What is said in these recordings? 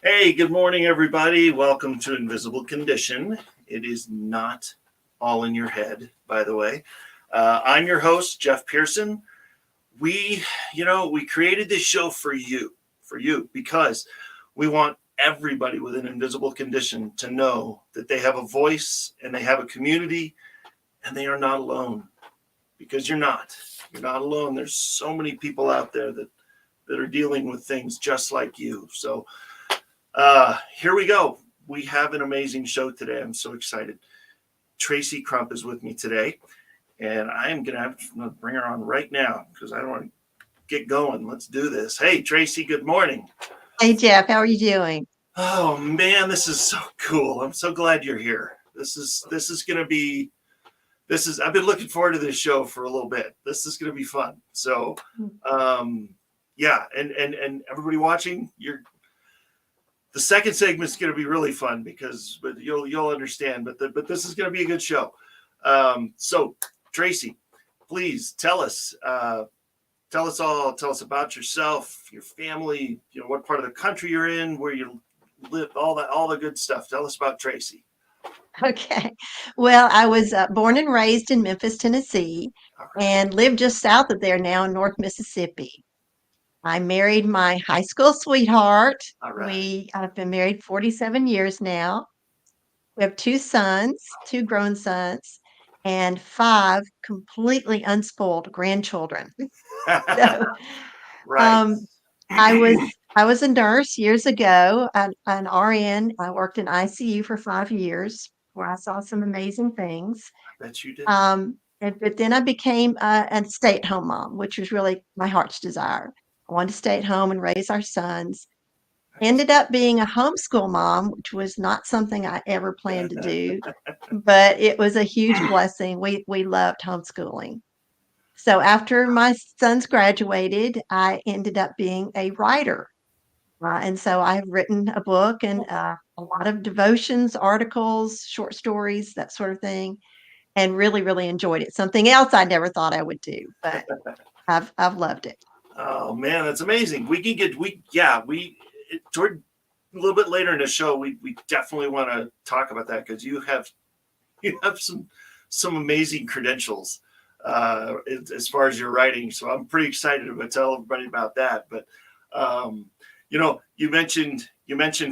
Hey, good morning, everybody. Welcome to Invisible Condition. It is not all in your head, by the way. I'm your host, Jeff Pearson. We created this show for you, because we want everybody with an invisible condition to know that they have a voice and they have a community and they are not alone, because you're not alone. There's so many people out there that are dealing with things just like you. So here we go. We have an amazing show today. I'm so excited. Tracy Crump is with me today, and I am going to bring her on right now because I don't want to get going. Let's do this. Hey, Tracy, good morning. Hey, Jeff. How are you doing? Oh, man, this is so cool. I'm so glad you're here. This is going to be, I've been looking forward to this show for a little bit. This is going to be fun. So, yeah. And everybody watching, the second segment is going to be really fun but you'll understand. But this is going to be a good show. So, Tracy, please tell us about yourself, your family, what part of the country you're in, where you live, all the good stuff. Tell us about Tracy. Okay. Well, I was born and raised in Memphis, Tennessee, and live just south of there now in North Mississippi. I married my high school sweetheart. All right. I've been married 47 years now. We have 2 sons, 2 grown sons, and 5 completely unspoiled grandchildren. So, Right. I was a nurse years ago, an RN. I worked in ICU for 5 years, where I saw some amazing things. I bet you did. But then I became a stay-at-home mom, which was really my heart's desire. I wanted to stay at home and raise our sons. Ended up being a homeschool mom, which was not something I ever planned to do, but it was a huge blessing. We loved homeschooling. So after my sons graduated, I ended up being a writer. And so I've written a book and a lot of devotions, articles, short stories, that sort of thing, and really, really enjoyed it. Something else I never thought I would do, but I've loved it. Oh man, that's amazing. Toward a little bit later in the show, we definitely want to talk about that, because you have some amazing credentials as far as your writing. So I'm pretty excited to tell everybody about that. But you mentioned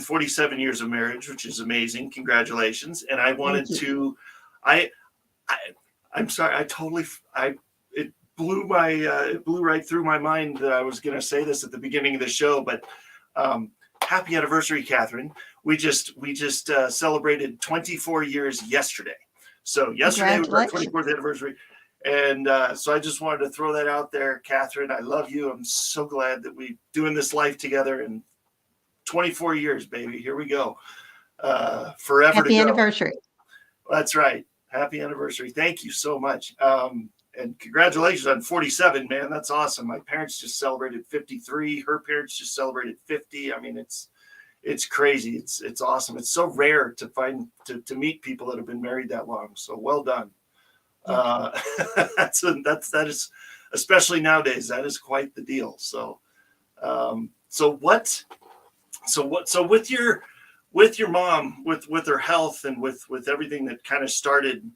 47 years of marriage, which is amazing. Congratulations. And I wanted to, I'm sorry, it blew right through my mind that I was going to say this at the beginning of the show, but happy anniversary, Catherine. We just celebrated 24 years yesterday. So yesterday was our 24th anniversary. And so I just wanted to throw that out there. Catherine, I love you. I'm so glad that we're doing this life together. And 24 years, baby. Here we go. Forever Happy to go. Anniversary. That's right. Happy anniversary. Thank you so much. And congratulations on 47, man. That's awesome. My parents just celebrated 53. Her parents just celebrated 50. I mean, it's crazy. It's awesome. It's so rare to meet people that have been married that long. So well done. That is, especially nowadays, that is quite the deal. So with your mom, with her health and with everything that kind of started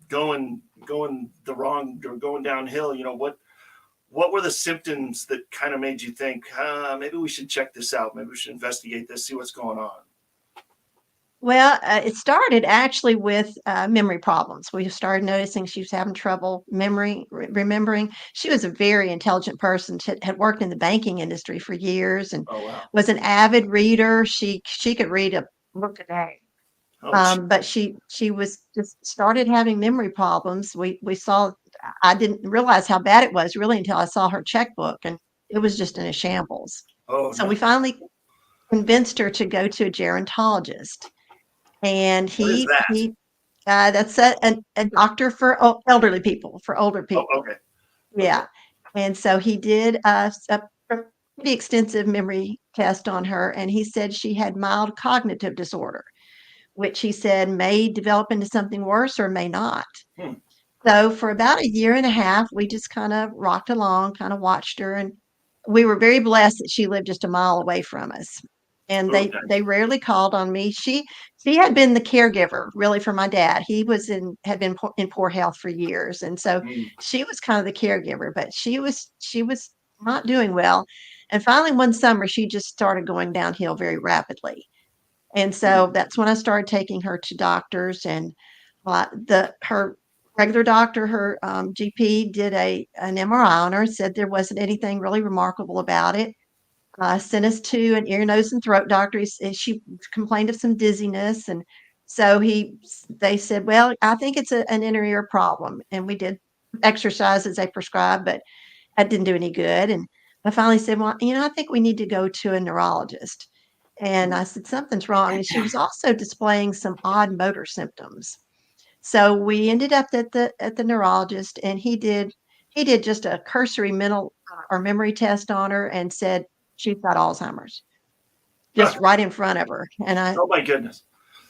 going downhill, what were the symptoms that kind of made you think, maybe we should check this out, maybe we should investigate this, see what's going on? Well, it started actually with memory problems. We started noticing she was having trouble remembering. She was a very intelligent person. She had worked in the banking industry for years and Oh wow. was an avid reader. She could read a book a day. Oh, gee. But she was just started having memory problems. We saw. I didn't realize how bad it was really until I saw her checkbook, and it was just in a shambles. Oh So we no. finally convinced her to go to a gerontologist, and What is that? that's a doctor for elderly people, for older Oh, people. okay. Okay. Yeah, and so he did a pretty extensive memory test on her, and he said she had mild cognitive disorder, which he said may develop into something worse or may not. Hmm. So for about a year and a half, we just kind of rocked along, kind of watched her, and we were very blessed that she lived just a mile away from us. And Okay. they rarely called on me. She had been the caregiver really for my dad. He was in had been in poor health for years, and so Hmm. she was kind of the caregiver. But she was not doing well, and finally one summer she just started going downhill very rapidly. And Hmm. so that's when I started taking her to doctors, and the her regular doctor, her GP, did an MRI on her, said there wasn't anything really remarkable about it. Sent us to an ear, nose, and throat doctor. She complained of some dizziness, and so they said, "Well, I think it's an inner ear problem." And we did exercises they prescribed, but that didn't do any good. And I finally said, "Well, I think we need to go to a neurologist." And I said, "Something's wrong." And she was also displaying some odd motor symptoms. So we ended up at the neurologist, and he did just a cursory mental or memory test on her and said she's got Alzheimer's just Huh. right in front of her. And Oh my goodness.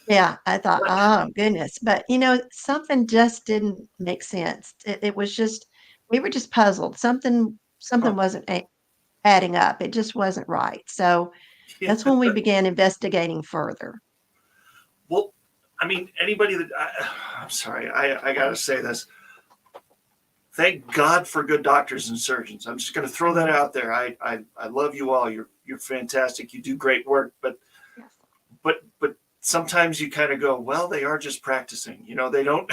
yeah, I thought, oh goodness. But something just didn't make sense. It was just we were just puzzled. Something Huh. wasn't adding up. It just wasn't right. So Yeah. that's when we began investigating further. Well, I mean, anybody that I'm sorry, I gotta say this. Thank God for good doctors and surgeons. I'm just gonna throw that Mhm. out there. I love you all. You're fantastic. You do great work. Yes. But sometimes you kind of go, well, they are just practicing. They don't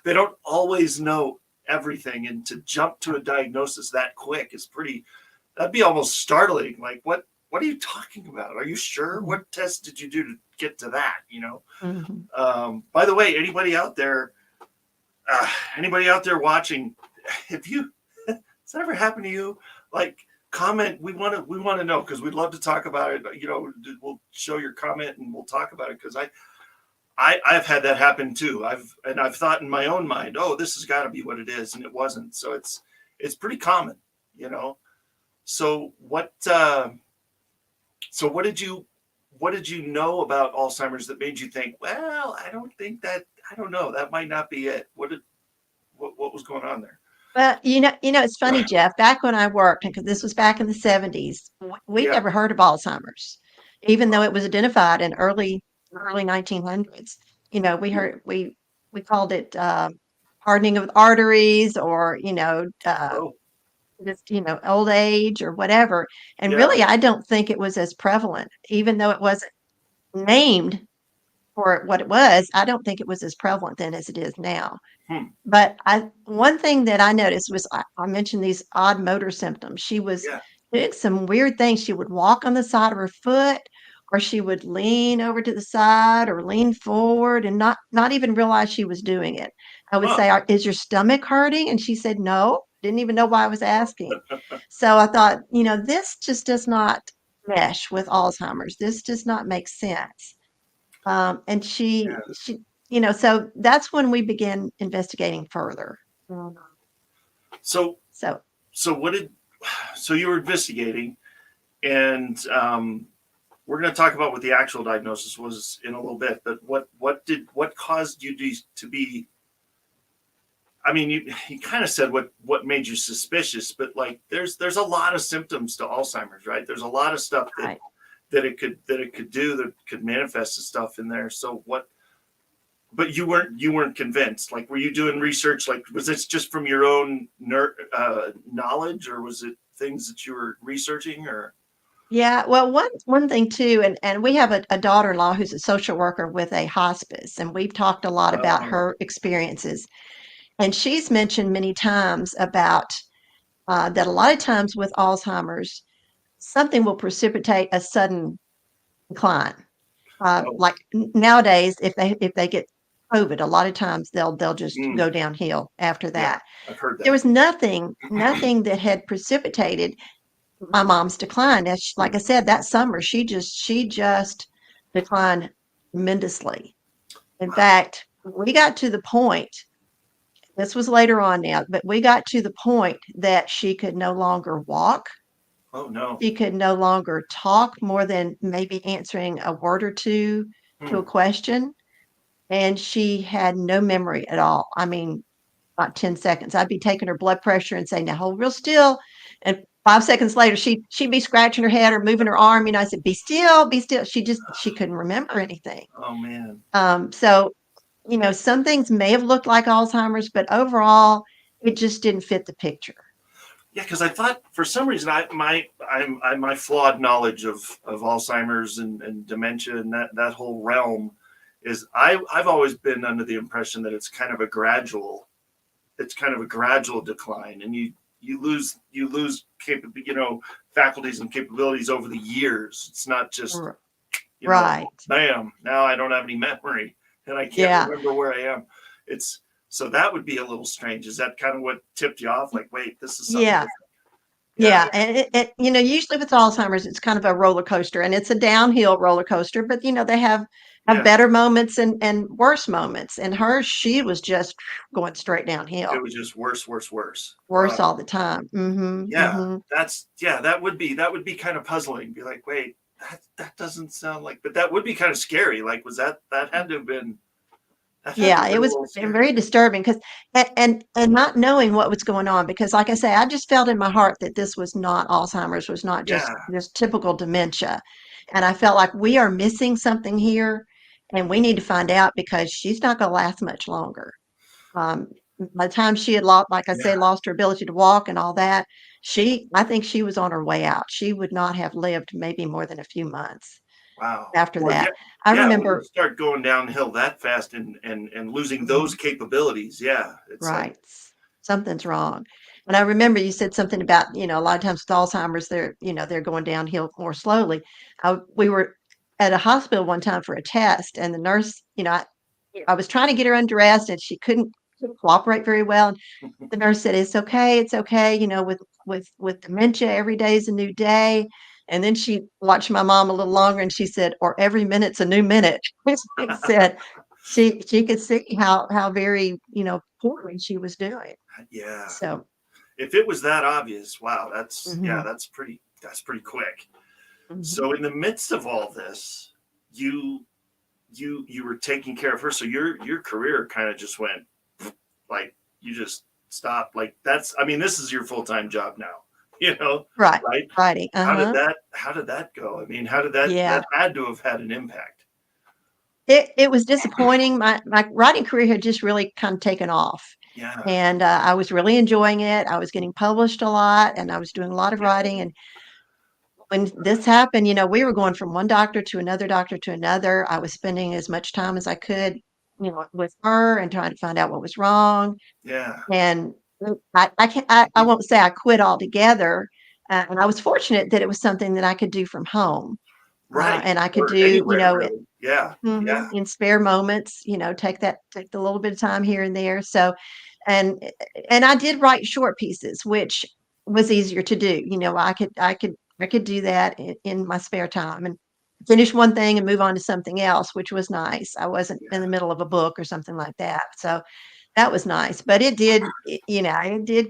they don't always know everything, and to jump to a diagnosis that quick is pretty. That'd be almost startling. Like what are you talking about? Are you sure? Mhm. What test did you do to get to that? Mhm. By the way, anybody out there watching, have you has that ever happened to you? Like, comment. We want to know, because we'd love to talk about it. We'll show your comment and we'll talk about it, because I've had that happen too. I've thought in my own mind, oh, this has got to be what it is, and it wasn't. So it's pretty common, you know. So what did you know about Alzheimer's that made you think, well, I don't know, that might not be it. What was going on there? Well, it's funny, Jeff. Back when I worked, because this was back in the 70s, we Yeah. never heard of Alzheimer's, even though it was identified in early 1900s. We Hmm. heard we called it hardening of arteries, or Oh, just old age or whatever. And yeah. really, I don't think it was as prevalent, even though it wasn't named for what it was. I don't think it was as prevalent then as it is now. Hmm. But one thing that I noticed was I mentioned these odd motor symptoms. She was Yeah. doing some weird things. She would walk on the side of her foot, or she would lean over to the side or lean forward and not even realize she was doing it. I would Huh. say, "Is your stomach hurting?" And she said, "No." Didn't even know why I was asking. So I thought, this just does not mesh with Alzheimer's. This does not make sense. And Yes. so that's when we began investigating further. Mhm. So So, so what did so you were investigating, and we're going to talk about what the actual diagnosis was in a little bit. But what caused you to be? I mean, you kind of said what made you suspicious, but like there's a lot of symptoms to Alzheimer's, right? There's a lot of stuff that right. it could do, that could manifest as stuff in there. So what? But you weren't convinced. Like, were you doing research? Like, was this just from your own knowledge, or was it things that you were researching, or? Yeah, well, one thing too, and we have a daughter-in-law who's a social worker with a hospice, and we've talked a lot about Oh, her experiences. And she's mentioned many times about that a lot of times with Alzheimer's, something will precipitate a sudden decline. oh, Like nowadays, if they get COVID, a lot of times they'll just mm, go downhill after yeah, that. I've heard There that. was nothing that had precipitated my mom's decline. As like I said, that summer she just declined tremendously. In Wow. fact, we got to the point, this was later on now, but we got to the point that she could no longer walk. Oh no. She could no longer talk more than maybe answering a word or two to Hmm. a question. And she had no memory at all. I mean, about 10 seconds. I'd be taking her blood pressure and saying, now hold real still. And 5 seconds later, she'd be scratching her head or moving her arm. You know, I said, be still, be still. She couldn't remember anything. Oh man. So, you know, some things may have looked like Alzheimer's, but overall, it just didn't fit the picture. Yeah, because I thought for some reason my flawed knowledge of Alzheimer's and dementia and that whole realm is I've always been under the impression that it's kind of a gradual decline, and you lose faculties and capabilities over the years. It's not just R- you know Right. bam, now I don't have any memory and I can't Yeah. remember where I am. It's so that would be a little strange. Is that kind of what tipped you off? Like, wait, this is something Yeah. different. Yeah, Yeah, and you know, usually with Alzheimer's, it's kind of a roller coaster, and it's a downhill roller coaster. But you know, they have yeah. better moments and worse moments. And hers, she was just going straight It downhill, was just worse, worse, worse. worse all the time. Mm-hmm. Yeah, Mm-hmm. that would be kind of puzzling. Be like, wait, that doesn't sound like, but that would be kind of scary. Like, was that had to Yeah, have it been a was little scary. very disturbing because and not knowing what was going on because, like I say, I just felt in my heart that this was not Alzheimer's, was not Yeah, just typical dementia, and I felt like we are missing something here, and we need to find out because she's not going to last much longer. Um, by the time she had lost, like I yeah. say, lost her ability to walk and all that, I think she was on her way out. She would not have lived maybe more than a few months Wow. after Well, yeah, that. I yeah. When you remember, start going downhill that fast and losing those mhm, capabilities, yeah, it's like, right, something's wrong. And I remember you said something about, you know, a lot of times with Alzheimer's, they're going downhill more slowly. We were at a hospital one time for a test, and the nurse, I was trying to get her undressed, and she couldn't cooperate very well. The nurse said, it's okay, you know, with dementia, every day is a new day." And then she watched my mom a little longer and she said, "Or every minute's a new minute." She said she could see how very, poorly she was doing. yeah. So, If it was that obvious, wow, mhm, that's pretty quick. mhm. So in the midst of all this, you you were taking care of her. So your career kind of just went like you just stopped. Like that's I mean, this is your full-time job now, Right, right? righty, uh-huh. How did that go? I mean, how did that Yeah. had to have had an impact. It was disappointing. My writing career had just really kind of taken off, Yeah. and, I was really enjoying it. I was getting published a lot, and I was doing a lot of Yeah. writing, and when this happened, we were going from one doctor to another. I was spending as much time as I could, with her and trying to find out what was wrong. Yeah. And I can't, I won't say I quit altogether. And I was fortunate that it was something that I could do from home. Right. And I could Or do, anywhere really. Yeah. Yeah. in spare moments, take the little bit of time here and there. So, and and I did write short pieces, which was easier to do. I could do that in my spare time and finish one thing and move on to something else, which was nice. I wasn't in the Yeah. middle of a book or something like that. So that was nice. But it did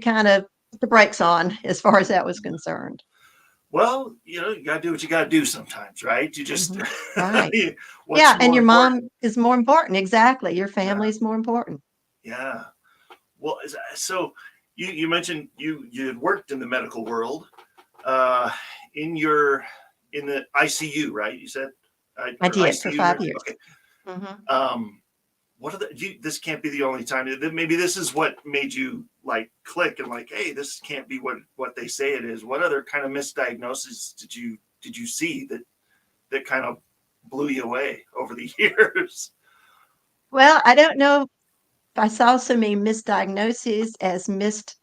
kind of put the brakes on as far as that was concerned. Well, you got to do what you got to do sometimes, right? You just, Hmm. Right. what's Yeah, and more your important? mom is more important. Exactly. Your Yeah. family is more important. Yeah. Well, so you mentioned you had worked in the medical world, uh, in your in the ICU, right? You said, I or did for ICU five nurse. years. Okay. Mhm. What are this can't be the only time. Maybe this is what made you like click and like, hey, this can't be what they say it is. What other kind of misdiagnoses did you did you see that kind of blew you away over the years? Well, I don't know if I saw so many misdiagnoses as missed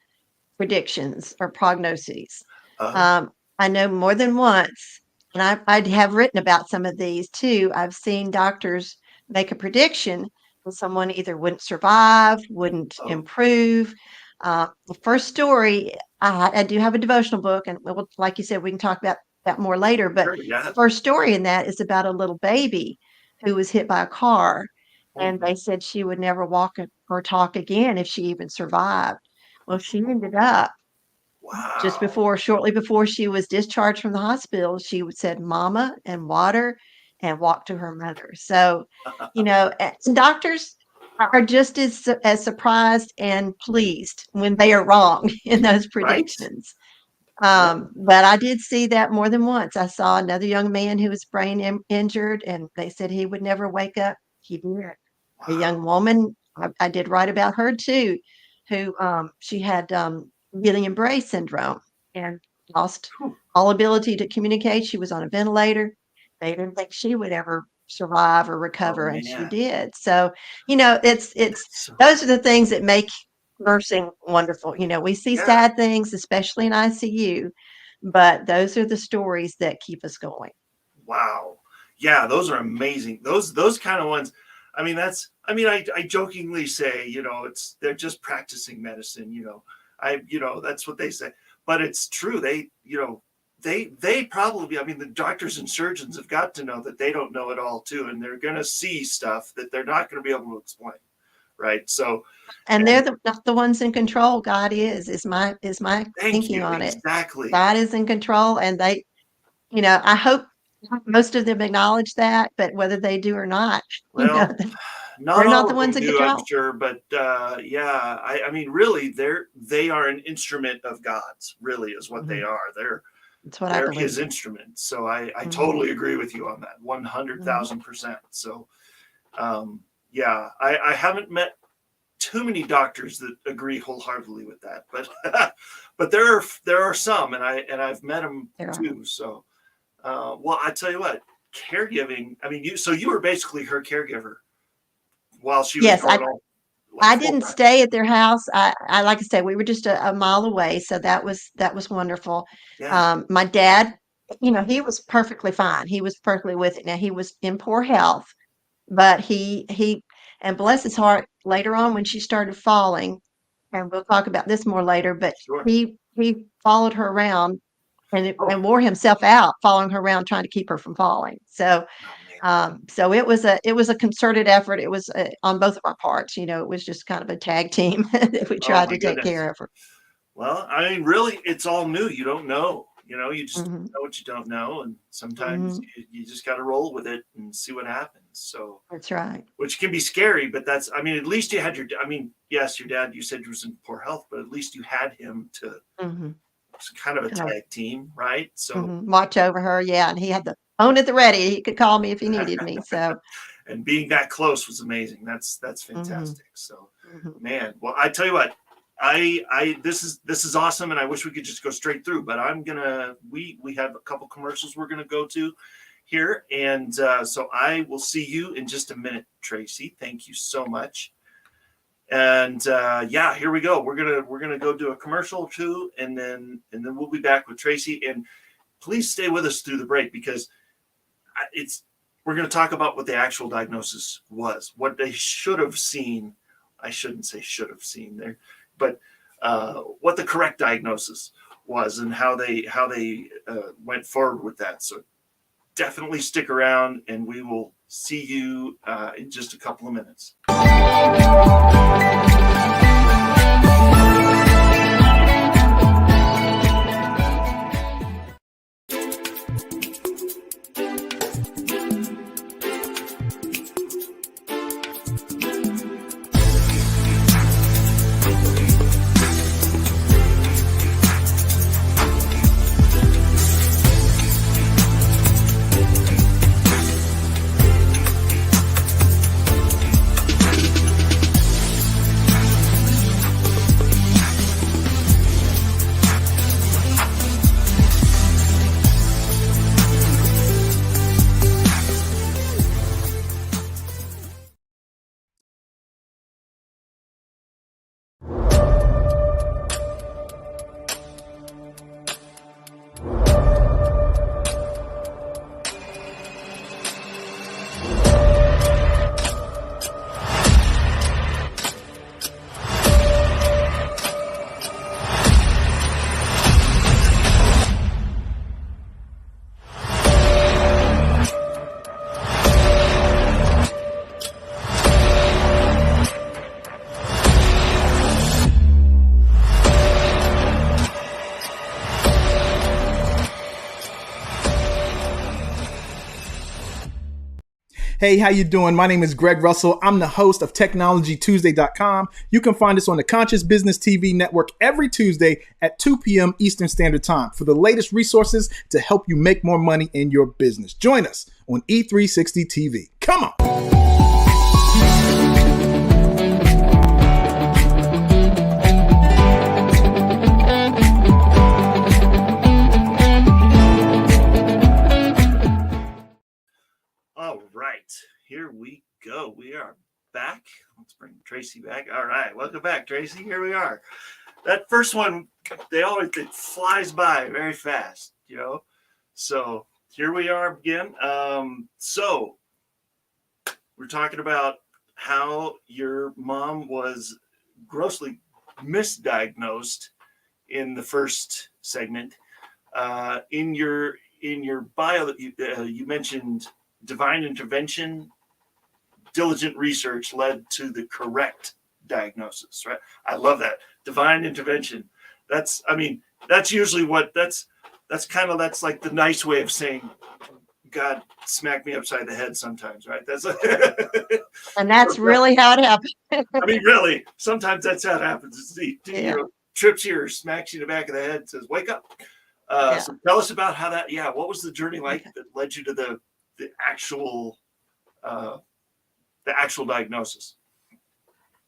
predictions or prognoses. Oh, Um, I know more than once, and I have written about some of these too. I've seen doctors make a prediction that someone either wouldn't survive, wouldn't oh, improve. The first story, I do have a devotional book, and like you said, we can talk about that more later. But sure, yeah. the first story in that is about a little baby who was hit by a car, Oh, and they said she would never walk or talk again if she even survived. Well, she ended up wow. shortly before she was discharged from the hospital, she would said mama and water and walk to her mother. So, doctors are just as surprised and pleased when they are wrong in those Right? predictions. No. But I did see that more than once. I saw another young man who was brain injured, and they said he would never wake up. He did. A Wow. young woman, I did write about her too, who she had Guillain-Barré syndrome and lost Whew. all ability to communicate. She was on a ventilator. They didn't think she would ever survive or Oh recover, and she man. did. So, it's So those are the things that make nursing wonderful. We see yeah. sad things, especially in ICU, but those are the stories that keep us going. Wow. Yeah, those are amazing. Those kind of ones. I mean, I jokingly say, they're just practicing medicine, that's what they say. But it's true. They probably, I mean, the doctors and surgeons have got to know that they don't know it all too, and they're going to see stuff that they're not going to be able to explain, right? So, And they're and not the ones in control. God is my thank thinking you. on it. Exactly. God is in control, and I hope most of them acknowledge that, but whether they do or not, Well, not they're not all the of ones them in do, I'm control. sure, but yeah, I mean, really, they are an instrument of God's. Really, is what they Mhm. are. They're That's what I they're His believe. instruments. So I Mhm, totally agree with you on that, one hundred mhm. thousand percent. So yeah, I haven't met too many doctors that agree wholeheartedly with that, but but there are some, and I've met them There are. too. So well, I tell you what, caregiving. I mean, you were basically her caregiver while she was Yes, going I all like I full didn't time. stay at their house. I like I said, we were just a mile away, so that was wonderful. Yeah. My dad, he was perfectly fine. He was perfectly with it. Now he was in poor health, but he and bless his heart, later on when she started falling, and we'll talk about this more later, but Sure. he followed her around Oh, and wore himself out following her around trying to keep her from falling. So oh man. so it was a concerted effort. It was on both of our parts. It was just kind of a tag team that we Oh tried my to take goodness. care of her. Well, I mean, really, it's all new. You don't know. You just Hmm. know what you don't know, and sometimes Hmm. you just got to roll with it and see what happens. So, That's right. which can be scary, but I mean, at least you had I mean, yes, your dad, you said he was in poor health, but at least you had him to Hmm. it's kind of a Kind of tag team, right? So, watch over her. Yeah, and he had the phone at the ready. He could call me if he needed me. So, and being that close was amazing. That's hmm, fantastic. So, hmm, man, well, I tell you what, this is awesome, and I wish we could just go straight through, but we have a couple commercials we're gonna go to here, and so I will see you in just a minute, Tracy. Thank you so much. And yeah, here we go. We're gonna go do a commercial too, and then we'll be back with Tracy. And please stay with us through the break because it's we're going to talk about what the actual diagnosis was, what they should have seen. I shouldn't say should have seen there, but what the correct diagnosis was and how they went forward with that. So definitely stick around, and we will see you in just a couple of minutes. Hey, how you doing? My name is Greg Russell. I'm the host of TechnologyTuesday.com. You can find us on the Conscious Business TV network every Tuesday at 2 p.m. Eastern Standard Time for the latest resources to help you make more money in your business. Join us on E360 TV. Come on. All right, here we go. We are back. Let's bring Tracy back. All right, welcome back, Tracy. Here we are. That first one, it flies by very fast, So here we are again. So we're talking about how your mom was grossly misdiagnosed in the first segment. In your bio, you mentioned divine intervention, diligent research led to the correct diagnosis, right? I love that. Divine intervention. That's usually that's like the nice way of saying God smacked me upside the head sometimes, right? And that's really how it happened. Really, sometimes that's how it happens. Trips you or smacks you in the back of the head and says, wake up. So tell us about how what was the journey like that led you to the actual diagnosis?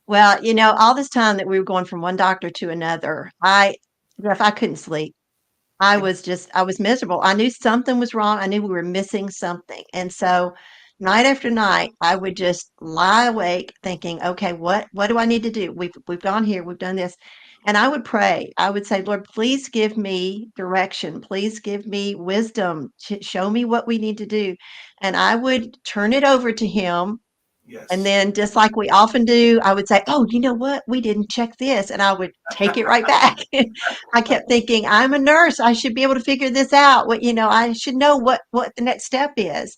Well, all this time that we were going from one doctor to another, I couldn't sleep. I was miserable. I knew something was wrong. I knew we were missing something. And so night after night, I would just lie awake thinking, okay, what do I need to do? We've gone here, we've done this. And I would pray. I would say, Lord, please give me direction. Please give me wisdom. Show me what we need to do. And I would turn it over to him. Yes. And then just like we often do, I would say, oh, you know what? We didn't check this. And I would take it right back. I kept thinking, I'm a nurse. I should be able to figure this out. I should know what the next step is.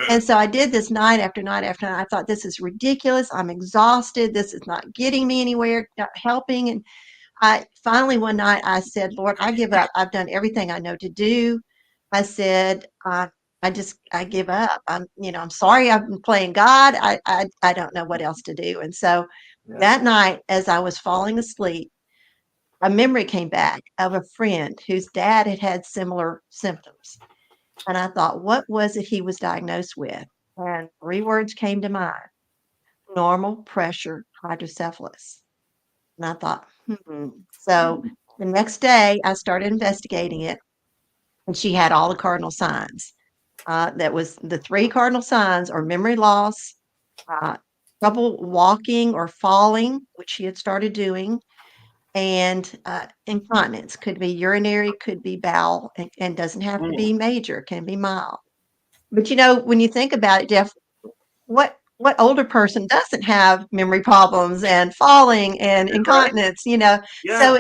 And so I did this night after night after night. I thought, this is ridiculous. I'm exhausted. This is not getting me anywhere, not helping. And I finally one night I said, Lord, I give up. I've done everything I know to do. I said, I give up. I'm sorry. I've been playing God. I don't know what else to do. And so that night, as I was falling asleep, a memory came back of a friend whose dad had had similar symptoms. And I thought, what was it he was diagnosed with? And 3 words came to mind: normal pressure hydrocephalus. And I thought, So the next day, I started investigating it, and she had all the cardinal signs. That was the 3 cardinal signs are memory loss, trouble walking or falling, which she had started doing, and incontinence. Could be urinary, could be bowel, and doesn't have to be major, can be mild. But when you think about it, Jeff, what older person doesn't have memory problems and falling and incontinence? So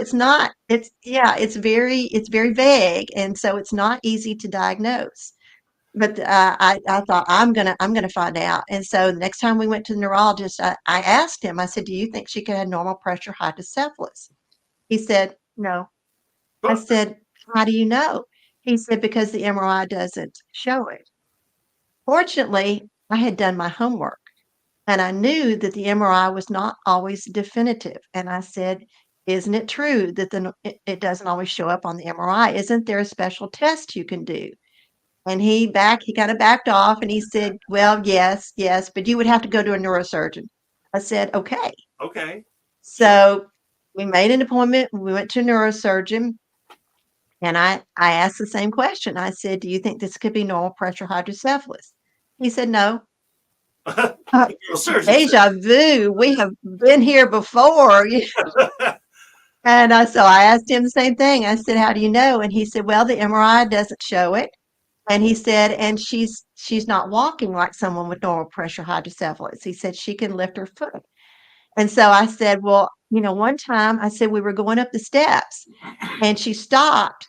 it's very vague, and so it's not easy to diagnose. But I thought, I'm gonna find out. And so the next time we went to the neurologist, I asked him. I said, do you think she could have normal pressure hydrocephalus? He said, no. I said, how do you know? He said, because the MRI doesn't show it. Fortunately, I had done my homework, and I knew that the MRI was not always definitive. And I said, isn't it true that it doesn't always show up on the MRI? Isn't there a special test you can do? And he kind of backed off, and he said, well, yes, but you would have to go to a neurosurgeon. I said, okay. Okay. So we made an appointment. We went to a neurosurgeon, and I asked the same question. I said, do you think this could be normal pressure hydrocephalus? He said, no. Deja vu. We have been here before. And so I asked him the same thing. I said, how do you know? And he said, well, the MRI doesn't show it. And he said, and she's not walking like someone with normal pressure hydrocephalus. He said she can lift her foot. And so I said, well, one time I said we were going up the steps, and she stopped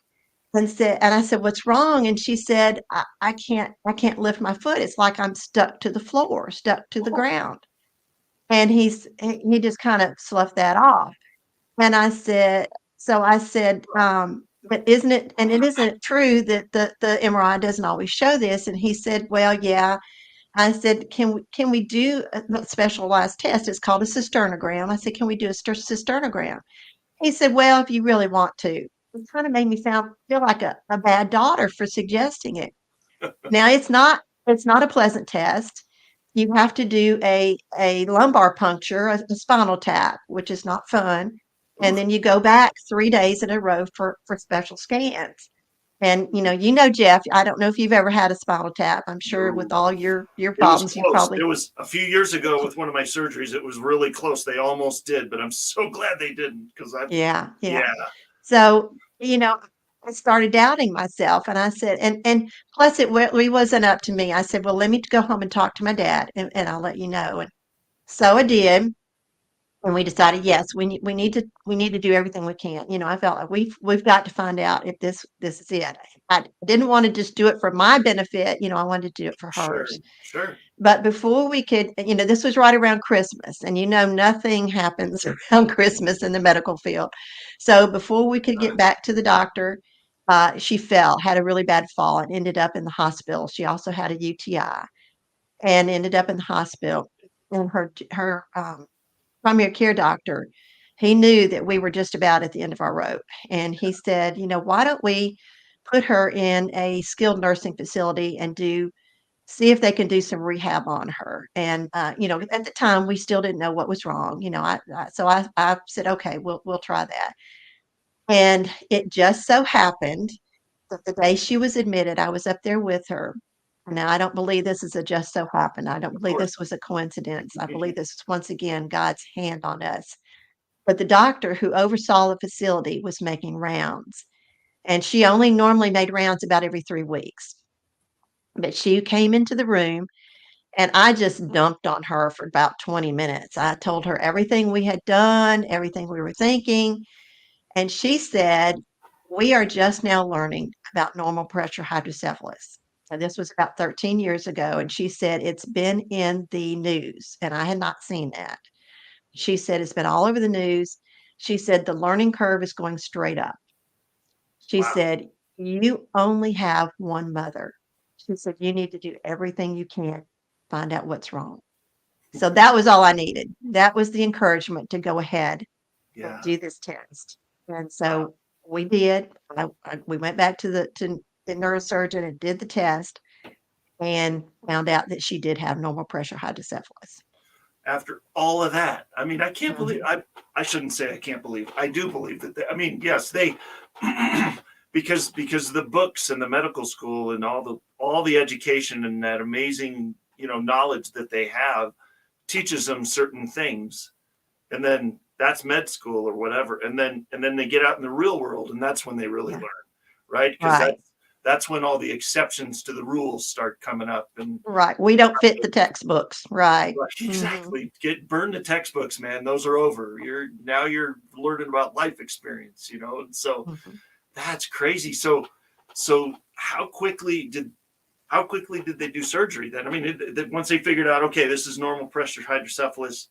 and I said, what's wrong? And she said, I can't lift my foot. It's like I'm stuck to the floor, stuck to the ground. And he just kind of sloughed that off. And I said, but isn't it true that the MRI doesn't always show this? And he said, well, yeah, I said, can we do a specialized test? It's called a cisternogram. I said, can we do a cisternogram? He said, well, if you really want to. It kind of made me feel like a bad daughter for suggesting it. Now it's not a pleasant test. You have to do a lumbar puncture, a spinal tap, which is not fun. And Oof. then you go back 3 days in a row for special scans. And Jeff, I don't know if you've ever had a spinal tap. I'm sure with No. all your It was problems, you close. probably It was a few years ago with one of my surgeries. It was really close. They almost did, but I'm so glad they didn't because yeah, yeah, yeah. So, I started doubting myself and I said, and plus it really wasn't up to me. I said, well, let me go home and talk to my dad and I'll let you know. And so I did. And we decided, yes, we need to do everything we can. I felt like we've got to find out if this is it. I didn't want to just do it for my benefit. I wanted to do it for sure, hers. sure. But before we could, this was right around Christmas, and nothing happens around Christmas in the medical field. So before we could Uh, get back to the doctor, she fell, had a really bad fall, and ended up in the hospital. She also had a UTI and ended up in the hospital. And her primary care doctor, he knew that we were just about at the end of our rope, and he said, why don't we put her in a skilled nursing facility and see if they can do some rehab on her. And at the time we still didn't know what was wrong. So I said, okay, we'll try that. And it just so happened that the day she was admitted, I was up there with her. Now, I don't believe this is a just so happened. I don't of believe course. this was a coincidence. I believe this is once again God's hand on us. But the doctor who oversaw the facility was making rounds, and she only normally made rounds about every 3 weeks. But she came into the room and I just dumped on her for about 20 minutes. I told her everything we had done, everything we were thinking. And she said, we are just now learning about normal pressure hydrocephalus. And this was about 13 years ago. And she said, it's been in the news. And I had not seen that. She said, it's been all over the news. She said, the learning curve is going straight up. She Wow. said, you only have one mother. She said, you need to do everything you can, find out what's wrong. So that was all I needed. That was the encouragement to go ahead and Yeah. do this test. And Wow. so we did. We went back to the neurosurgeon and did the test and found out that she did have normal pressure hydrocephalus. After all of that, I mean, I can't believe Mhm. I shouldn't say I can't believe. I do believe that. I mean, yes, they because the books and the medical school and all the education and that amazing knowledge that they have teaches them certain things, and then that's med school or whatever, and then they get out in the real world, and that's when they really Yeah. learn, right? Because Right. that's when all the exceptions to the rules start coming up, and Right. We don't fit the textbooks. Right. right, Hmm. exactly. Burn the textbooks, man. Those are over. You're learning about life experience, and so Hmm. that's crazy. So how quickly did they do surgery then? I mean, once they figured out, okay, this is normal pressure hydrocephalus.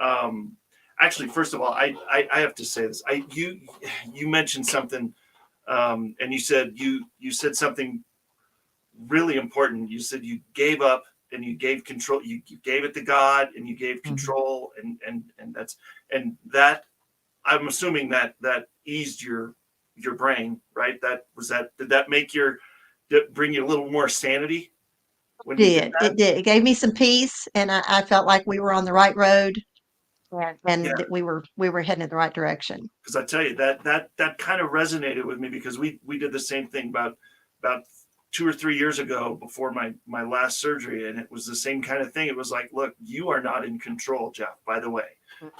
Um, Actually, first of all, I have to say this. You mentioned something, and you said something really important. You said you gave up and you gave control. You gave it to God and you gave Hmm. control, and that I'm assuming that eased your brain, right? Did that did it bring you a little more sanity when you did Did. that? It did. It gave me some peace, and I felt like we were on the right road, and Yeah, that we were heading in the right direction. because I tell you that kind of resonated with me because we did the same thing about 2 or 3 years ago before my last surgery, and it was the same kind of thing. It was like, look, you are not in control, Jeff. By the way,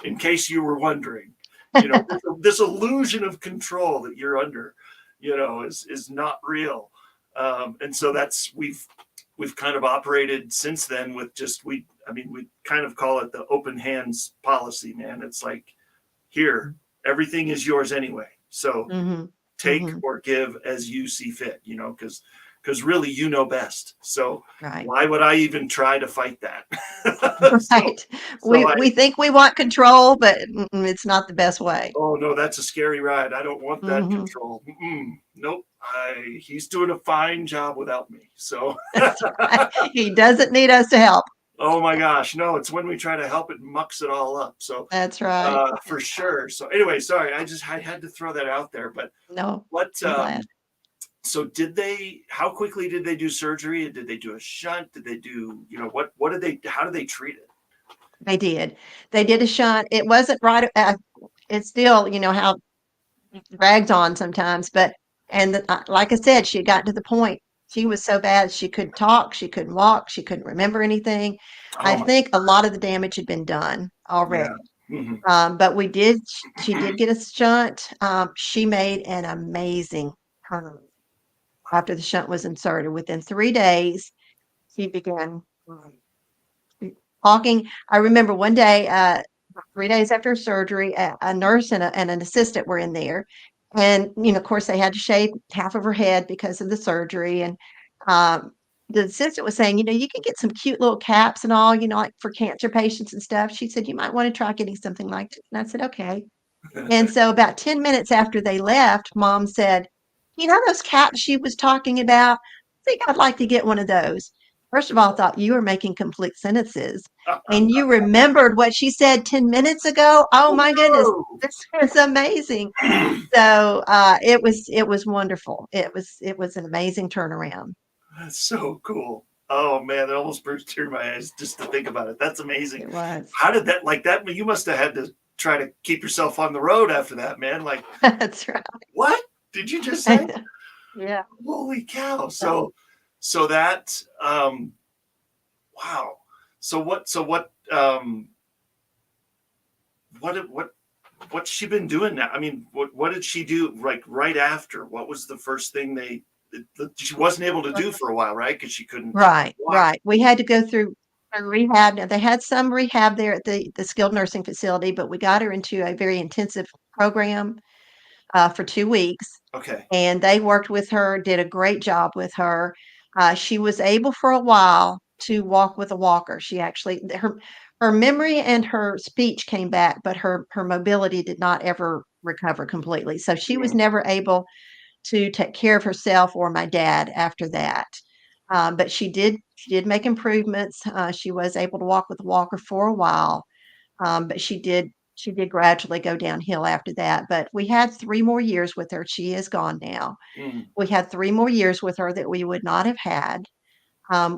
in case you were wondering, this illusion of control that you're under, is not real. And so we've kind of operated since then with we kind of call it the open hands policy, man. It's like, here, everything is yours anyway. So Hmm. take Hmm. or give as you see fit, because because really you know best. So Right. why would I even try to fight that? Right. So We think we want control, but it's not the best way. oh no, that's a scary ride. I don't want that Hmm. control. Nope. He's doing a fine job without me. So That's right. He doesn't need us to help. oh my gosh, no, it's when we try to help it mucks it all up. So That's right. for sure. So anyway, sorry, I had to throw that out there. But No, what I'm glad. so how quickly did they do surgery? Did they do a shunt? Did they do, what how did they treat it? They did. They did a shunt. It wasn't right. It's still, how it drags on sometimes, but, like I said, she got to the point. She was so bad she couldn't talk, she couldn't walk, she couldn't remember anything. I Oh my, think a lot of the damage had been done already. yeah. Hmm. But she did get a shunt. She made an amazing turn after the shunt was inserted. Within 3 days, she began talking. I remember one day, 3 days after surgery, a nurse and an assistant were in there. And, of course, they had to shave half of her head because of the surgery. And um, the assistant was saying, you can get some cute little caps and all, like for cancer patients and stuff. She said, you might want to try getting something like this. And I said, okay. And so about 10 minutes after they left, Mom said, those caps she was talking about? I think I'd like to get one of those. First of all, I thought you were making complete sentences. And you remembered what she said 10 minutes ago. Oh my goodness, Whoa. this is amazing. So it was wonderful. It was an amazing turnaround. That's so cool. Oh man, it almost brings tears in my eyes just to think about it. That's amazing. It was. How did that like that? You must have had to try to keep yourself on the road after that, man. Like, That's right. what did you just say? Yeah. Holy cow! So that wow. What's she been doing now? I mean, what did she do like right after? What was the first thing she wasn't able to do for a while, right? Because she couldn't Right, walk. right. We had to go through a rehab. Now, they had some rehab there at the skilled nursing facility, but we got her into a very intensive program for 2 weeks, Okay. and they worked with her, did a great job with her. She was able for a while to walk with a walker. She actually her memory and her speech came back, but her mobility did not ever recover completely. So she was Mm, never able to take care of herself or my dad after that. But she did make improvements. She was able to walk with a walker for a while, but she did gradually go downhill after that. But we had 3 more years with her. She is gone now. mm, We had 3 more years with her that we would not have had.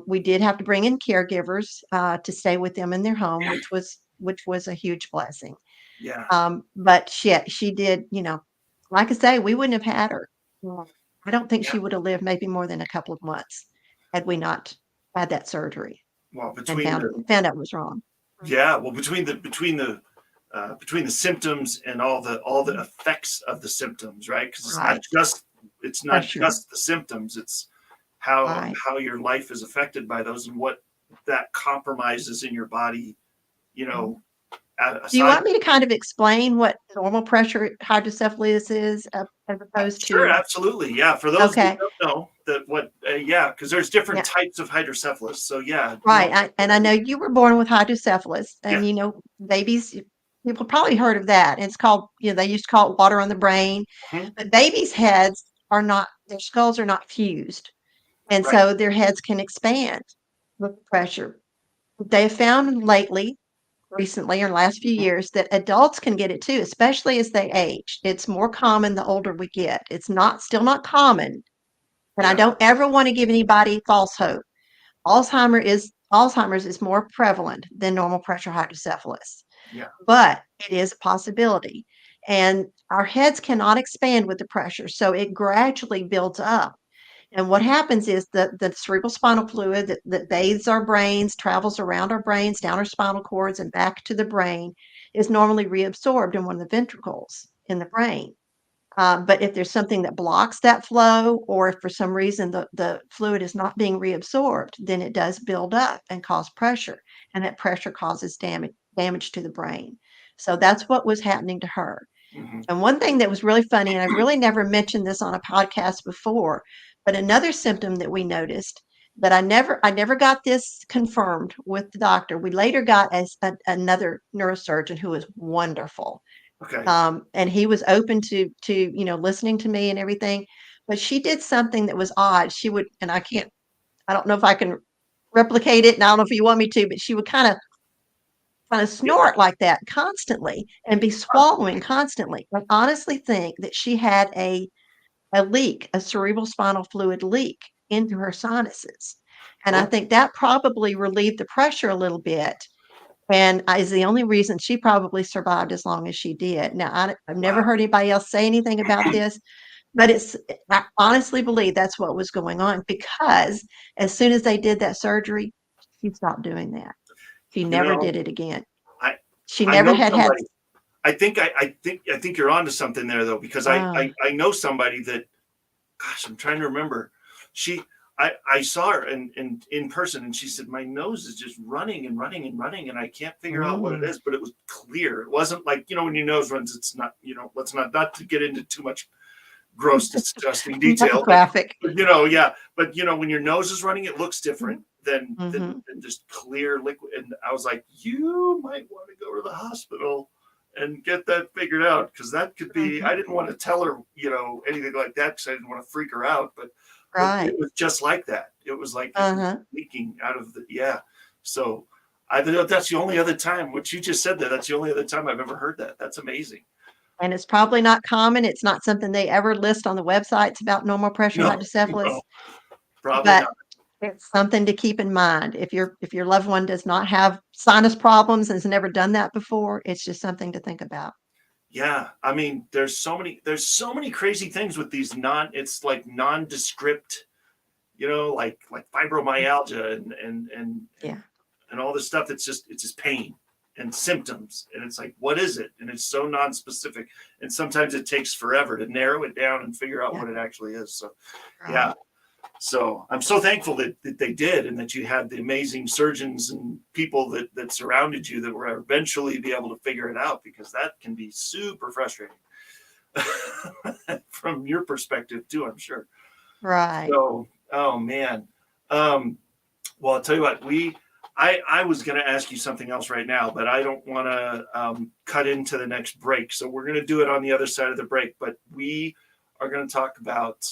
We did have to bring in caregivers to stay with them in their home, which was a huge blessing. yeah. But she did, like I say, we wouldn't have had her. Mm. I don't think Yeah. she would have lived maybe more than a couple of months had we not had that surgery Well, and between found out it was wrong. between the symptoms and all the effects of the symptoms, right? Because Right. it's not Pressure. just the symptoms. It's how Right. how your life is affected by those and what that compromises in your body. You know, Do you aside. want me to kind of explain what normal pressure hydrocephalus is as opposed Sure, to? absolutely, yeah. For those that Okay. don't know that yeah, because there's different Yeah. types of hydrocephalus. So yeah, Right. And I know you were born with hydrocephalus, yeah, and babies. People probably heard of that. It's called, they used to call it water on the brain, mhm, but babies' heads are not, their skulls are not fused. And right, so their heads can expand with pressure. They have found recently, or in the last few mhm, years, that adults can get it too, especially as they age. It's more common the older we get. It's still not common, and I yeah, don't ever want to give anybody false hope. Alzheimer's is more prevalent than normal pressure hydrocephalus, yeah, but it is a possibility. And our heads cannot expand with the pressure, so it gradually builds up. And what happens is the cerebral spinal fluid that bathes our brains, travels around our brains, down our spinal cords, and back to the brain, is normally reabsorbed in one of the ventricles in the brain. But if there's something that blocks that flow, or if for some reason the fluid is not being reabsorbed, then it does build up and cause pressure, and that pressure causes damage to the brain. So that's what was happening to her. mhm, And one thing that was really funny, and I've really never mentioned this on a podcast before, But another symptom that we noticed that I never got this confirmed with the doctor. We later got another neurosurgeon who was wonderful. Okay. And he was open to listening to me and everything. But she did something that was odd. She would, and I don't know if I can replicate it, and I don't know if you want me to, but she would kind of snort like that constantly and be swallowing constantly. I honestly think that she had a leak, a cerebral spinal fluid leak into her sinuses. And I Oh, think that probably relieved the pressure a little bit and is the only reason she probably survived as long as she did. Now, I've never wow. heard anybody else say anything about this, but I honestly believe that's what was going on because as soon as they did that surgery, she stopped doing that. She You never know, did it again. I She I never know had. somebody. I think you're onto something there though, because Oh, I know somebody that, gosh, I'm trying to remember. She I saw her in person, and she said my nose is just running and running and running, and I can't figure out what it mm, is, but it was clear. It wasn't like, when your nose runs, it's not, let's not to get into too much gross, disgusting not detail, but graphic. yeah, but when your nose is running, it looks different than Mm-hmm. just clear liquid. And I was like, you might want to go to the hospital and get that figured out, because that could be. Mm-hmm. I didn't want to tell her, anything like that, because I didn't want to freak her out, but Right. it was just like that. It was like it was Uh-huh. leaking out of the, yeah. So I thought that's the only other time, what you just said there, that's the only other time I've ever heard that. That's amazing. And it's probably not common. It's not something they ever list on the websites about normal pressure No, hydrocephalus, no, probably but not. it's something to keep in mind. If your loved one does not have sinus problems and has never done that before, it's just something to think about. Yeah, I mean, there's so many crazy things with these it's like nondescript, like fibromyalgia Yeah. and all this stuff. It's just pain and symptoms, and it's like, what is it? And it's so non-specific, and sometimes it takes forever to narrow it down and figure out Yeah. what it actually is. So yeah, Right. so I'm so thankful that they did, and that you had the amazing surgeons and people that surrounded you that were eventually be able to figure it out, because that can be super frustrating from your perspective too, I'm sure. Right. So, oh man. Well, I'll tell you what, I was going to ask you something else right now, but I don't want to cut into the next break. So we're going to do it on the other side of the break, but we are going to talk about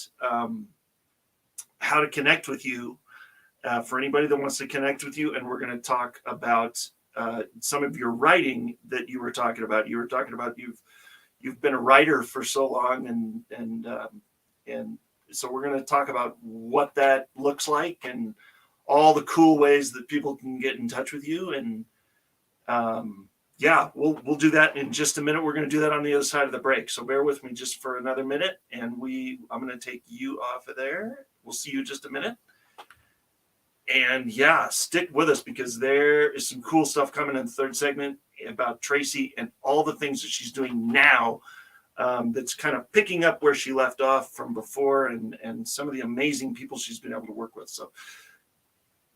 how to connect with you for anybody that wants to connect with you. And we're going to talk about some of your writing that you were talking about. You were talking about you've been a writer for so long, and so we're going to talk about what that looks like and all the cool ways that people can get in touch with you. And yeah, we'll do that in just a minute. We're going to do that on the other side of the break. So bear with me just for another minute, and I'm going to take you off of there. We'll see you in just a minute. And yeah, stick with us, because there is some cool stuff coming in the third segment about Tracy and all the things that she's doing now. That's kind of picking up where she left off from before, and some of the amazing people she's been able to work with. So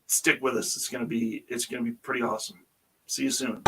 stick with us. It's going to be pretty awesome. See you soon.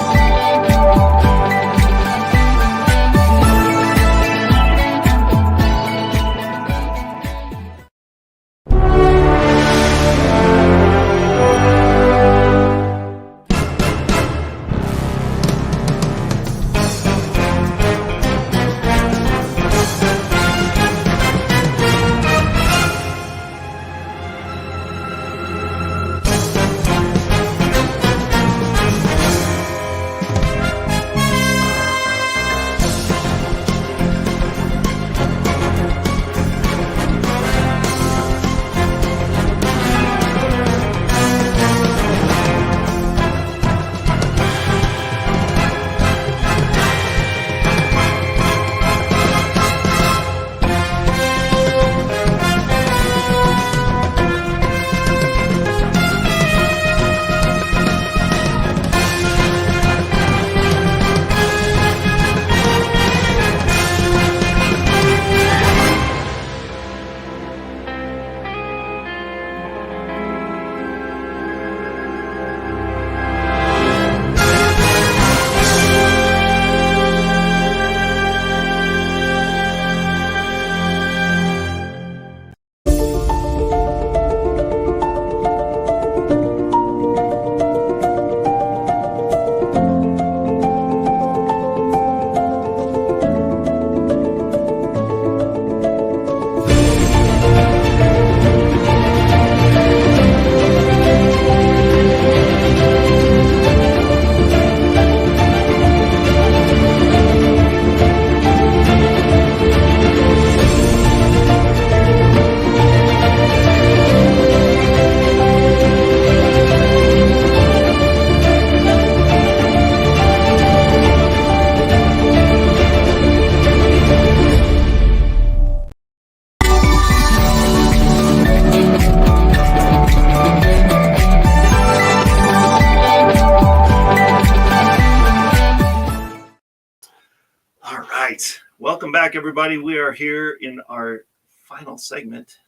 Welcome back, everybody. We are here in our final segment.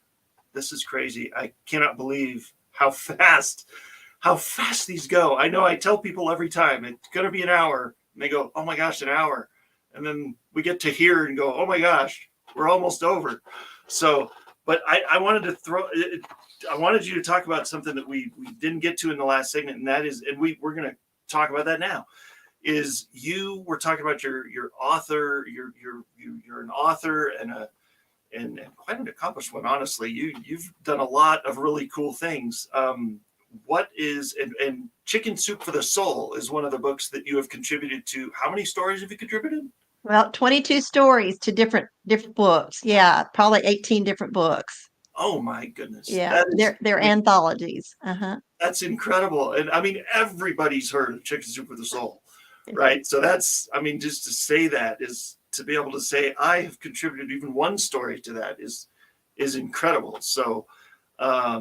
This is crazy. I cannot believe how fast these go. I know I tell people every time it's going to be an hour, and they go, "Oh my gosh, an hour," and then we get to here and go, "Oh my gosh, we're almost over." So, but I wanted you to talk about something that we didn't get to in the last segment, and that is, and we're going to talk about that now. Is you were talking about your author, you're an author and quite an accomplished one, honestly. You've done a lot of really cool things. What is and Chicken Soup for the Soul is one of the books that you have contributed to. How many stories have you contributed? Well, 22 stories to different books. Yeah, probably 18 different books. Oh my goodness. Yeah, they're anthologies. That's incredible. And I mean, everybody's heard of Chicken Soup for the Soul, right? So that's, I mean, just to say that is to be able to say I have contributed even one story to that is incredible. So are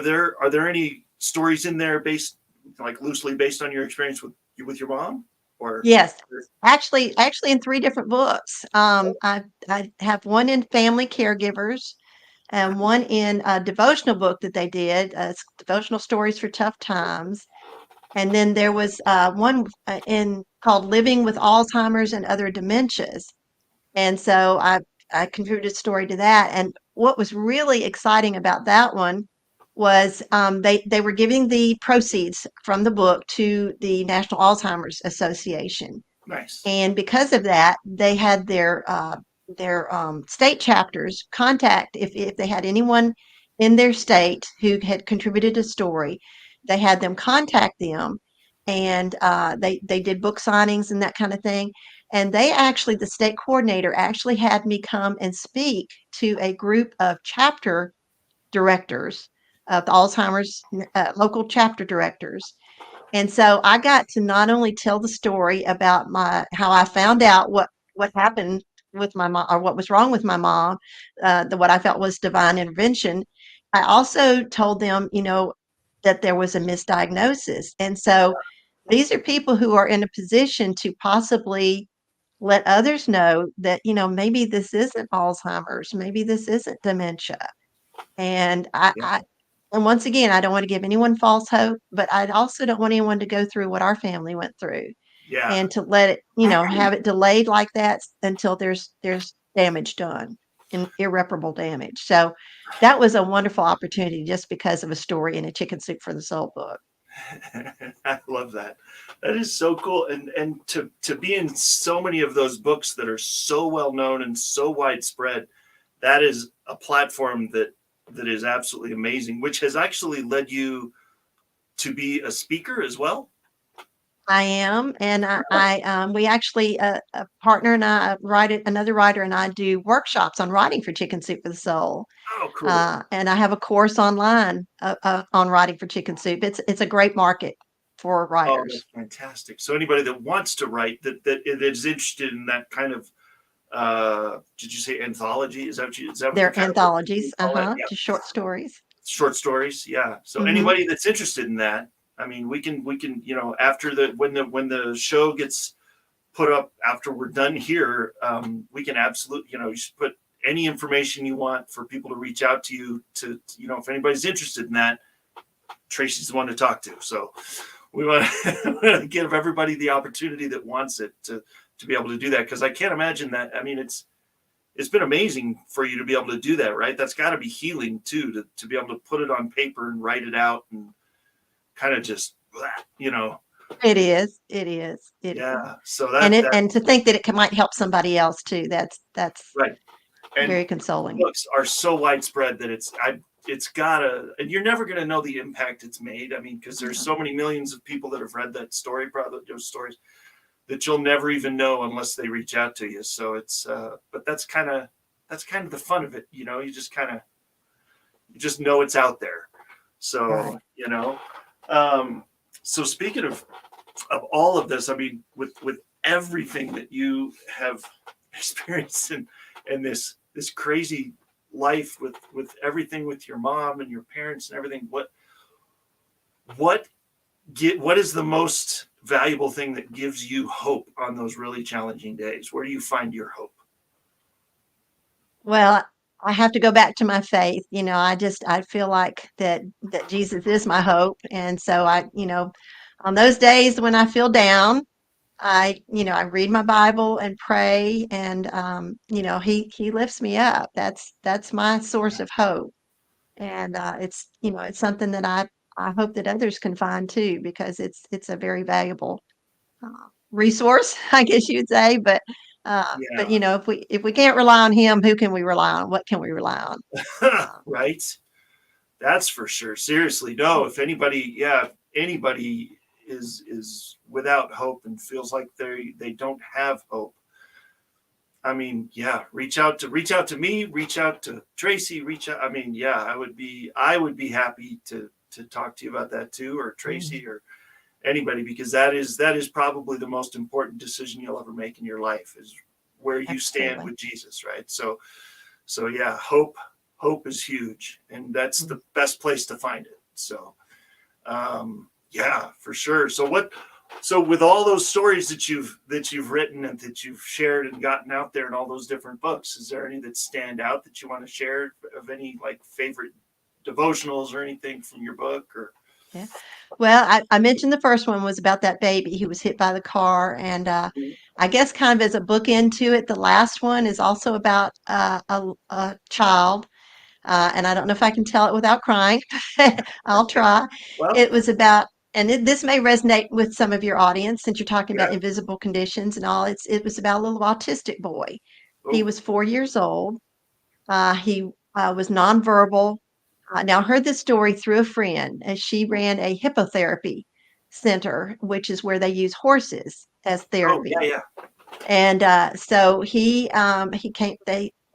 there any stories in there based, like loosely based on your experience with your mom? Or yes, actually in 3 different books. I have one in family caregivers and one in a devotional book that they did, devotional stories for tough times. And then there was one in called Living with Alzheimer's and Other Dementias. And so I contributed a story to that. And what was really exciting about that one was they were giving the proceeds from the book to the National Alzheimer's Association. Nice. And because of that, they had their state chapters contact if they had anyone in their state who had contributed a story, they had them contact them, and they did book signings and that kind of thing. And the state coordinator actually had me come and speak to a group of chapter directors of the Alzheimer's local chapter directors. And so I got to not only tell the story about how I found out what happened with my mom, or what was wrong with my mom, what I felt was divine intervention. I also told them, that there was a misdiagnosis. And so these are people who are in a position to possibly let others know that, maybe this isn't Alzheimer's, maybe this isn't dementia. And and once again, I don't want to give anyone false hope, but I also don't want anyone to go through what our family went through, Yeah. and to let it, have it delayed like that until there's damage done, irreparable damage. So that was a wonderful opportunity just because of a story in a Chicken Soup for the Soul book. I love that. That is so cool. And to be in so many of those books that are so well known and so widespread, that is a platform that is absolutely amazing, which has actually led you to be a speaker as well. I am, and we actually a partner and another writer and I do workshops on writing for Chicken Soup for the Soul. Oh, cool. And I have a course online on writing for Chicken Soup. It's a great market for writers. Oh, that's fantastic. So anybody that wants to write that is interested in that kind of did you say anthology? Is that what they're anthologies? Yeah. Just short stories. Short stories, yeah. So anybody that's interested in that, I mean, we can, after when the show gets put up, after we're done here, we can absolutely, you should put any information you want for people to reach out to you to, if anybody's interested in that, Tracy's the one to talk to. So we want to give everybody the opportunity that wants it to be able to do that. Cause I can't imagine that. I mean, it's been amazing for you to be able to do that, right? That's gotta be healing too, to be able to put it on paper and write it out and kind of just, It is. Yeah. So that, and to think that it might help somebody else too. That's right. And very consoling. Books are so widespread that it's gotta, and you're never gonna know the impact it's made. I mean, because there's so many millions of people that have read that story, probably those stories, that you'll never even know unless they reach out to you. So it's, but that's kind of the fun of it. You just know it's out there. So, right. So speaking of all of this, I mean, with everything that you have experienced in this crazy life with everything with your mom and your parents and everything, what is the most valuable thing that gives you hope on those really challenging days? Where do you find your hope? Well, I have to go back to my faith. I feel like that Jesus is my hope. And so on those days when I feel down, I read my Bible and pray, and he lifts me up. That's my source of hope. And it's something that I hope that others can find too, because it's a very valuable resource, I guess you'd say. But Yeah. if we can't rely on him, who can we rely on? What can we rely on? Right. That's for sure. Seriously, no. If anybody, yeah, if anybody is without hope and feels like they don't have hope, I mean, yeah, reach out to me, reach out to Tracy, reach out. I mean, yeah, I would be happy to talk to you about that too, or Tracy, or anybody, because that is probably the most important decision you'll ever make in your life, is where you stand Absolutely. with Jesus, right? So yeah, hope is huge, and that's the best place to find it. So yeah, for sure. So with all those stories that you've written and that you've shared and gotten out there in all those different books, is there any that stand out that you want to share, of any like favorite devotionals or anything from your book? Or Yeah. Well, I mentioned the first one was about that baby who was hit by the car, and I guess kind of as a bookend to it, the last one is also about a child, and I don't know if I can tell it without crying. I'll try. well, It was about, and this may resonate with some of your audience since you're talking about yeah. invisible conditions and all. It was about a little autistic boy. He Oh, was 4 years old. He was nonverbal. Now, I heard this story through a friend, as she ran a hippotherapy center, which is where they use horses as oh, yeah, therapy. yeah. And so he came.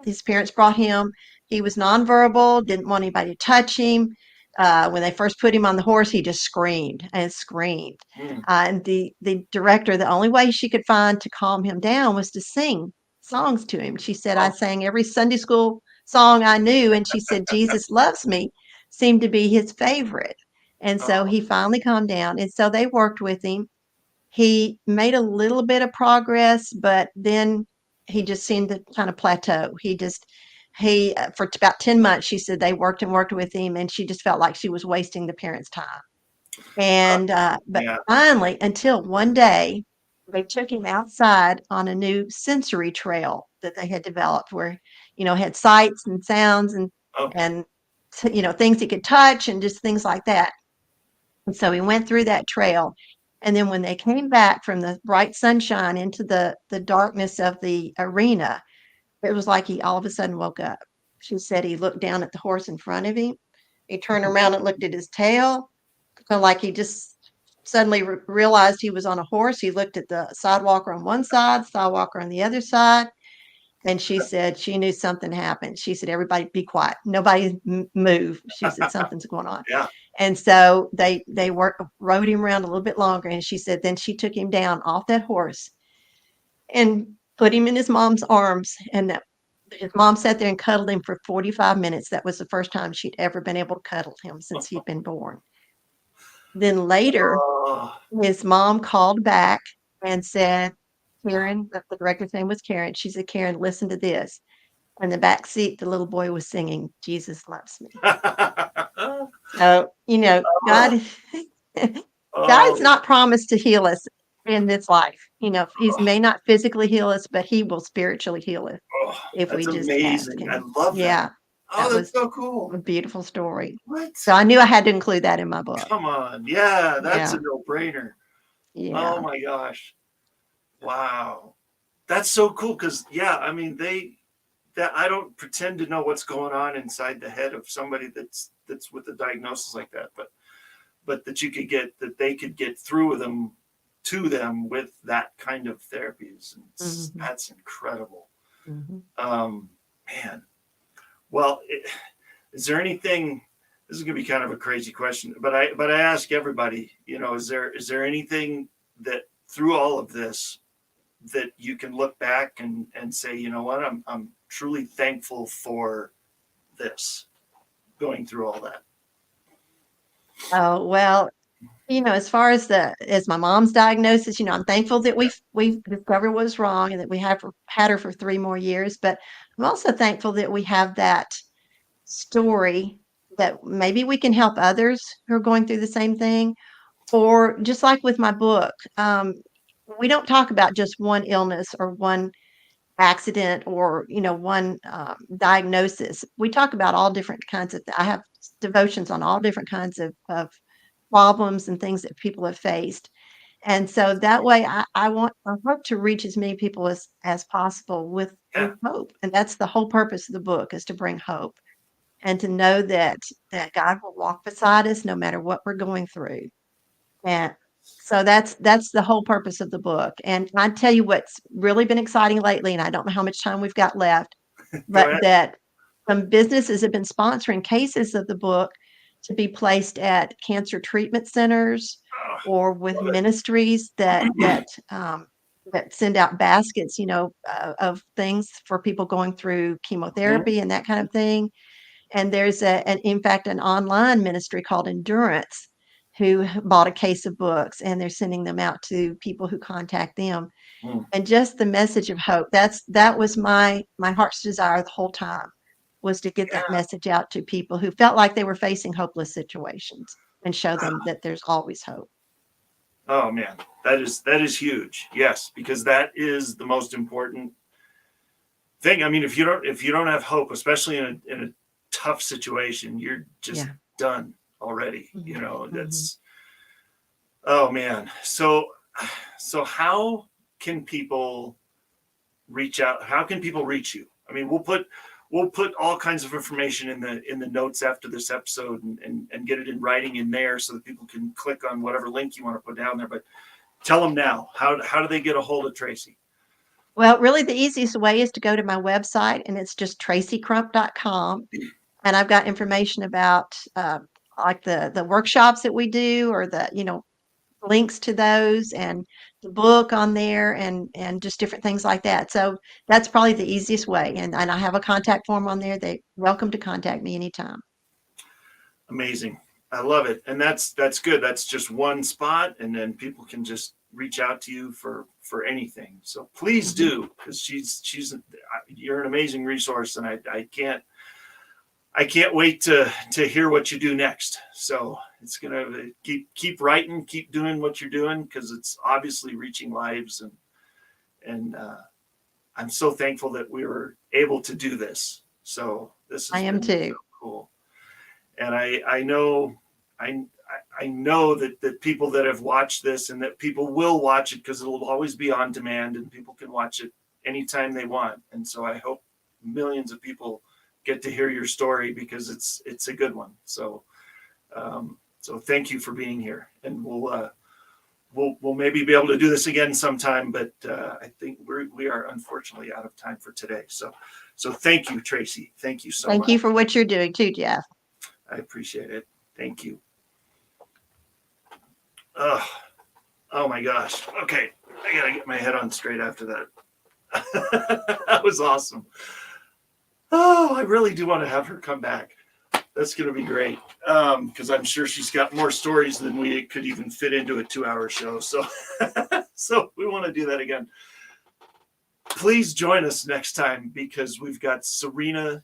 His parents brought him. He was nonverbal, didn't want anybody to touch him. When they first put him on the horse, he just screamed and screamed. Mm. And the director, the only way she could find to calm him down was to sing songs to him. She said, I Oh, sang every Sunday school song I knew, and she said, Jesus Loves Me seemed to be his favorite. And so oh, he finally calmed down. And so they worked with him. He made a little bit of progress, but then he just seemed to kind of plateau. For about 10 months, she said they worked and worked with him, and she just felt like she was wasting the parents' time. And but yeah. finally, until one day, they took him outside on a new sensory trail that they had developed, where had sights and sounds Okay. and things he could touch and just things like that. And so he went through that trail. And then when they came back from the bright sunshine into the darkness of the arena, it was like he all of a sudden woke up. She said he looked down at the horse in front of him. He turned around and looked at his tail. So like he just suddenly realized he was on a horse. He looked at the sidewalker on one side, sidewalker on the other side. And she said she knew something happened. She said, everybody be quiet. Nobody move. She said, something's going on. Yeah. And so they rode him around a little bit longer. And she said, then she took him down off that horse and put him in his mom's arms. And his mom sat there and cuddled him for 45 minutes. That was the first time she'd ever been able to cuddle him since he'd been born. Then later, Oh, his mom called back and said, Karen, the director's name was Karen. She said, Karen, listen to this. In the back seat, the little boy was singing, Jesus Loves Me. So, God, God's oh, not promised to heal us in this life. He may not physically heal us, but he will spiritually heal us oh, if we that's just ask amazing. I him. love that. Yeah, Oh, that that's was so a cool. beautiful story. What? So I knew I had to include that in my book. Come on. Yeah, that's Yeah, a no-brainer. Oh yeah. my gosh. Wow. That's so cool, because yeah, I mean, that I don't pretend to know what's going on inside the head of somebody that's with a diagnosis like that, but that they could get through with them to them with that kind of therapies. And Hmm. that's incredible. Hmm. Um, man. Well, is there anything? This is going to be kind of a crazy question, but I ask everybody. Is there anything that through all of this that you can look back and say, you know what, I'm truly thankful for this, going through all that. Oh, well, as far as my mom's diagnosis, I'm thankful that we've discovered what was wrong and that we have had her for 3 more years. But I'm also thankful that we have that story that maybe we can help others who are going through the same thing. Or just like with my book, we don't talk about just one illness or one accident or one diagnosis. We talk about all different kinds of. I have devotions on all different kinds of problems and things that people have faced. And so that way, I hope to reach as many people as possible with Yeah. hope, and that's the whole purpose of the book, is to bring hope and to know that God will walk beside us no matter what we're going through. And so that's the whole purpose of the book. And I tell you what's really been exciting lately, and I don't know how much time we've got left, Go but ahead. that some businesses have been sponsoring cases of the book to be placed at cancer treatment centers Oh, or with love it. ministries that send out baskets, of things for people going through Mhm. chemotherapy and that kind of thing. And there's in fact, an online ministry called Endurance who bought a case of books, and they're sending them out to people who contact them. Mm. And just the message of hope. That was my heart's desire the whole time, was to get that Yeah. message out to people who felt like they were facing hopeless situations and show them that there's always hope. Oh man, that is huge. Yes, because that is the most important thing. I mean, if you don't have hope, especially in a tough situation, you're just Yeah. done already. Mhm. Mhm. That's oh man. So how can people reach out? How can people reach you? I mean, we'll put all kinds of information in the notes after this episode and get it in writing in there so that people can click on whatever link you want to put down there. But tell them now, how do they get a hold of Tracy? Well, really the easiest way is to go to my website, and it's just tracycrump.com. And I've got information about like the workshops that we do, or the links to those, and the book on there, and just different things like that. So that's probably the easiest way. And I have a contact form on there. They welcome to contact me anytime. Amazing. I love it. And that's good. That's just one spot, and then people can just reach out to you for anything. So please Mhm. do, because you're an amazing resource, and I can't wait to hear what you do next. So it's gonna keep writing, keep doing what you're doing, because it's obviously reaching lives, and I'm so thankful that we were able to do this. So this I has am been so too. cool. And I know I know that people that have watched this, and that people will watch it, because it'll always be on demand and people can watch it anytime they want. And so I hope millions of people get to hear your story, because it's a good one. So thank you for being here, and we'll maybe be able to do this again sometime, but I think we are unfortunately out of time for today. So thank you, Tracy. Thank you so Thank much. you for what you're doing too, Jeff. I appreciate it. Thank you. Oh, oh my gosh. Okay, I gotta get my head on straight after that. That was awesome. Oh, I really do want to have her come back. That's going to be great, because I'm sure she's got more stories than we could even fit into a 2-hour show. So, so we want to do that again. Please join us next time, because we've got Serena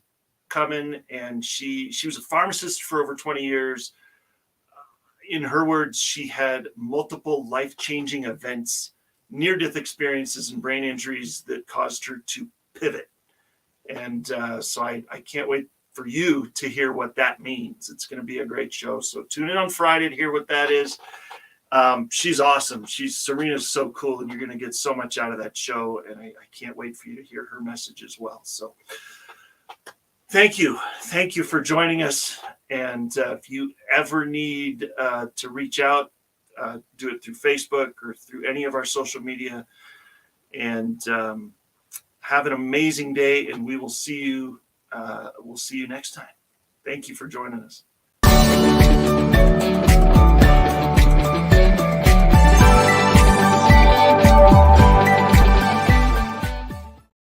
coming, and she was a pharmacist for over 20 years. In her words, she had multiple life-changing events, near-death experiences, and brain injuries that caused her to pivot. And so I can't wait for you to hear what that means. It's going to be a great show. So tune in on Friday to hear what that is. She's awesome. Serena's so cool, and you're going to get so much out of that show. And I can't wait for you to hear her message as well. So thank you. Thank you for joining us. And if you ever need to reach out, do it through Facebook or through any of our social media. And have an amazing day, and we will see you. We'll see you next time. Thank you for joining us.